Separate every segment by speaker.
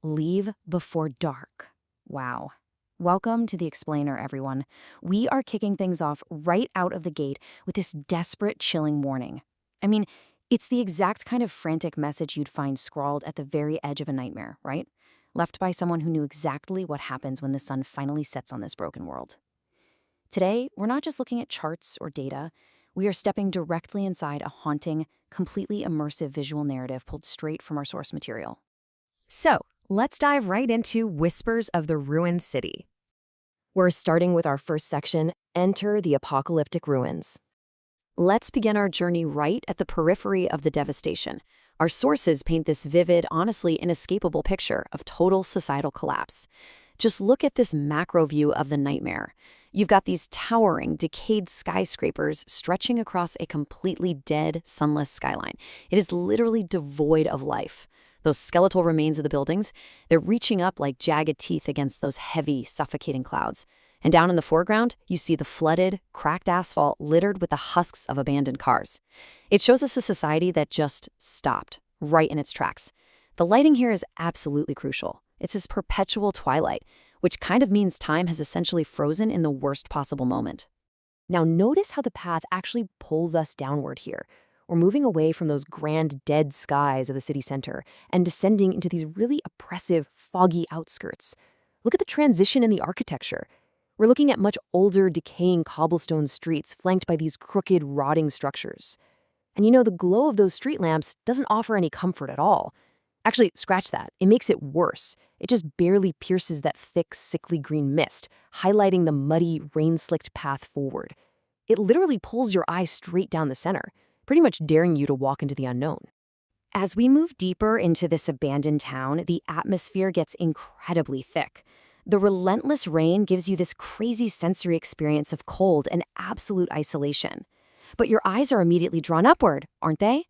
Speaker 1: Leave before dark. Wow. Welcome to The Explainer, everyone. We are kicking things off right out of the gate with this desperate, chilling warning. I mean, it's the exact kind of frantic message you'd find scrawled at the very edge of a nightmare, right? Left by someone who knew exactly what happens when the sun finally sets on this broken world. Today, we're not just looking at charts or data. We are stepping directly inside a haunting, completely immersive visual narrative pulled straight from our source material.
Speaker 2: So, let's dive right into Whispers of the Ruined City.
Speaker 1: We're starting with our first section, Enter the Apocalyptic Ruins. Let's begin our journey right at the periphery of the devastation. Our sources paint this vivid, honestly inescapable picture of total societal collapse. Just look at this macro view of the nightmare. You've got these towering, decayed skyscrapers stretching across a completely dead, sunless skyline. It is literally devoid of life. Those skeletal remains of the buildings, they're reaching up like jagged teeth against those heavy, suffocating clouds. And down in the foreground, you see the flooded, cracked asphalt littered with the husks of abandoned cars. It shows us a society that just stopped, right in its tracks. The lighting here is absolutely crucial. It's this perpetual twilight, which kind of means time has essentially frozen in the worst possible moment. Now notice how the path actually pulls us downward here. We're moving away from those grand dead skies of the city center and descending into these really oppressive, foggy outskirts. Look at the transition in the architecture. We're looking at much older, decaying cobblestone streets flanked by these crooked, rotting structures. And the glow of those street lamps doesn't offer any comfort at all. Actually, scratch that. It makes it worse. It just barely pierces that thick, sickly green mist, highlighting the muddy, rain-slicked path forward. It literally pulls your eye straight down the center, pretty much daring you to walk into the unknown. As we move deeper into this abandoned town, the atmosphere gets incredibly thick. The relentless rain gives you this crazy sensory experience of cold and absolute isolation. But your eyes are immediately drawn upward, aren't they?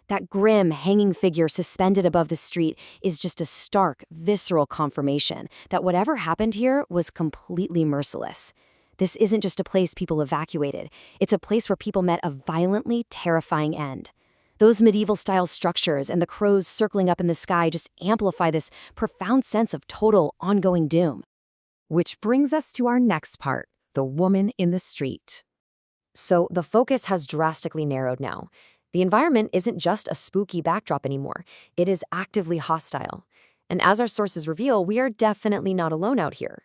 Speaker 1: That grim, hanging figure suspended above the street is just a stark, visceral confirmation that whatever happened here was completely merciless. This isn't just a place people evacuated. It's a place where people met a violently terrifying end. Those medieval-style structures and the crows circling up in the sky just amplify this profound sense of total, ongoing doom.
Speaker 2: Which brings us to our next part, the woman in the street.
Speaker 1: So the focus has drastically narrowed now. The environment isn't just a spooky backdrop anymore. It is actively hostile. And as our sources reveal, we are definitely not alone out here.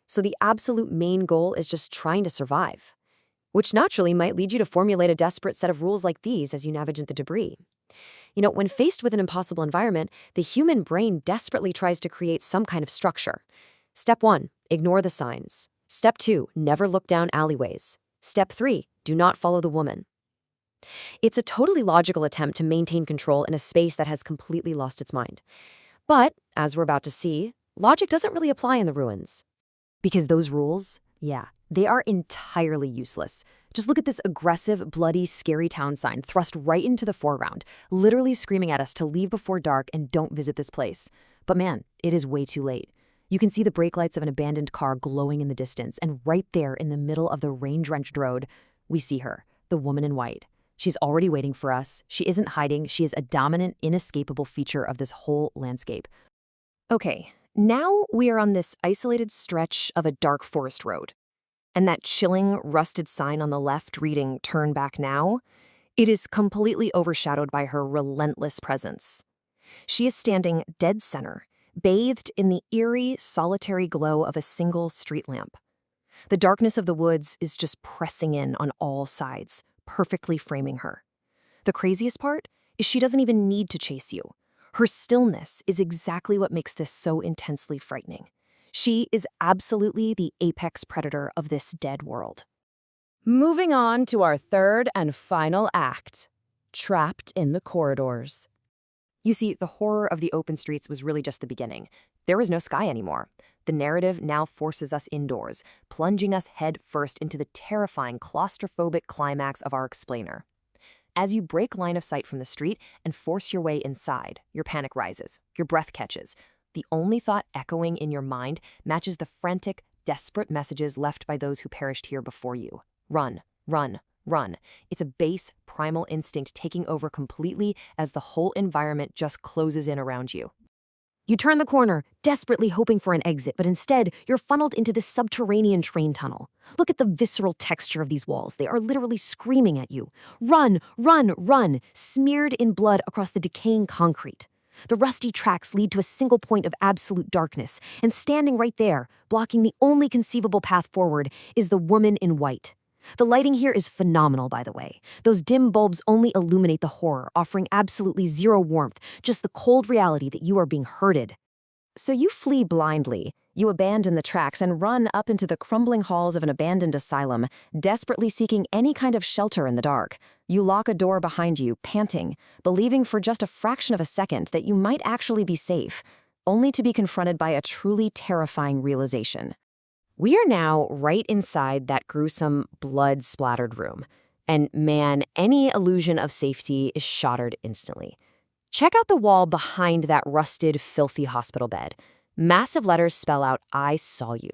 Speaker 1: So the absolute main goal is just trying to survive, which naturally might lead you to formulate a desperate set of rules like these as you navigate the debris. When faced with an impossible environment, the human brain desperately tries to create some kind of structure. Step 1, ignore the signs. Step 2, never look down alleyways. Step 3, do not follow the woman. It's a totally logical attempt to maintain control in a space that has completely lost its mind. But, as we're about to see, logic doesn't really apply in the ruins. Because those rules, they are entirely useless. Just look at this aggressive, bloody, scary town sign thrust right into the foreground, literally screaming at us to leave before dark and don't visit this place. But man, it is way too late. You can see the brake lights of an abandoned car glowing in the distance, and right there in the middle of the rain-drenched road, we see her, the woman in white. She's already waiting for us. She isn't hiding. She is a dominant, inescapable feature of this whole landscape. Okay, now we are on this isolated stretch of a dark forest road. And that chilling, rusted sign on the left reading, "Turn back now," it is completely overshadowed by her relentless presence. She is standing dead center, bathed in the eerie, solitary glow of a single street lamp. The darkness of the woods is just pressing in on all sides, perfectly framing her. The craziest part is she doesn't even need to chase you. Her stillness is exactly what makes this so intensely frightening. She is absolutely the apex predator of this dead world. Moving on to our third and final act, Trapped in the Corridors. You see, the horror of the open streets was really just the beginning. There was no sky anymore. The narrative now forces us indoors, plunging us head first into the terrifying claustrophobic climax of our explainer. As you break line of sight from the street and force your way inside, your panic rises, your breath catches. The only thought echoing in your mind matches the frantic, desperate messages left by those who perished here before you. Run, run, run. It's a base, primal instinct taking over completely as the whole environment just closes in around you. You turn the corner, desperately hoping for an exit, but instead, you're funneled into this subterranean train tunnel. Look at the visceral texture of these walls. They are literally screaming at you. Run, run, run, smeared in blood across the decaying concrete. The rusty tracks lead to a single point of absolute darkness, and standing right there, blocking the only conceivable path forward, is the woman in white. The lighting here is phenomenal, by the way. Those dim bulbs only illuminate the horror, offering absolutely zero warmth, just the cold reality that you are being herded. So you flee blindly. You abandon the tracks and run up into the crumbling halls of an abandoned asylum, desperately seeking any kind of shelter in the dark. You lock a door behind you, panting, believing for just a fraction of a second that you might actually be safe, only to be confronted by a truly terrifying realization. We are now right inside that gruesome, blood-splattered room. And man, any illusion of safety is shattered instantly. Check out the wall behind that rusted, filthy hospital bed. Massive letters spell out, "I saw you."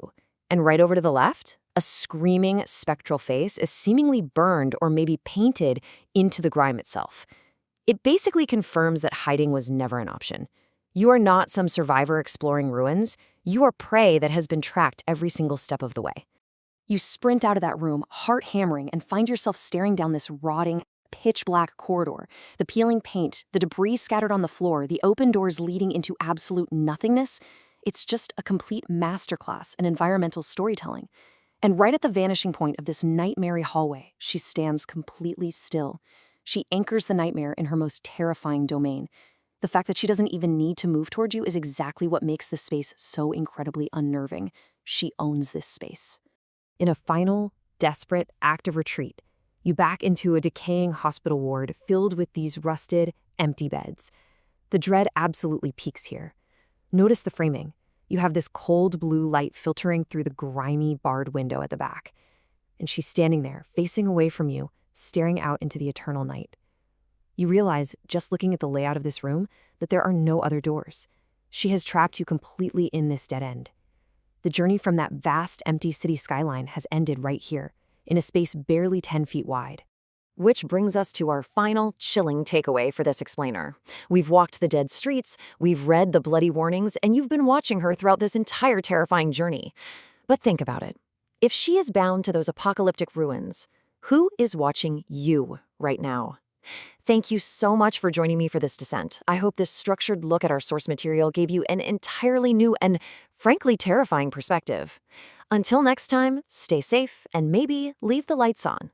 Speaker 1: And right over to the left, a screaming, spectral face is seemingly burned or maybe painted into the grime itself. It basically confirms that hiding was never an option. You are not some survivor exploring ruins. You are prey that has been tracked every single step of the way. You sprint out of that room, heart hammering, and find yourself staring down this rotting, pitch-black corridor. The peeling paint, the debris scattered on the floor, the open doors leading into absolute nothingness. It's just a complete masterclass in environmental storytelling. And right at the vanishing point of this nightmare hallway, she stands completely still. She anchors the nightmare in her most terrifying domain. The fact that she doesn't even need to move toward you is exactly what makes this space so incredibly unnerving. She owns this space. In a final, desperate act of retreat, you back into a decaying hospital ward filled with these rusted, empty beds. The dread absolutely peaks here. Notice the framing. You have this cold blue light filtering through the grimy, barred window at the back. And she's standing there, facing away from you, staring out into the eternal night. You realize, just looking at the layout of this room, that there are no other doors. She has trapped you completely in this dead end. The journey from that vast, empty city skyline has ended right here, in a space barely 10 feet wide. Which brings us to our final, chilling takeaway for this explainer. We've walked the dead streets, we've read the bloody warnings, and you've been watching her throughout this entire terrifying journey. But think about it. If she is bound to those apocalyptic ruins, who is watching you right now? Thank you so much for joining me for this descent. I hope this structured look at our source material gave you an entirely new and, frankly, terrifying perspective. Until next time, stay safe and maybe leave the lights on.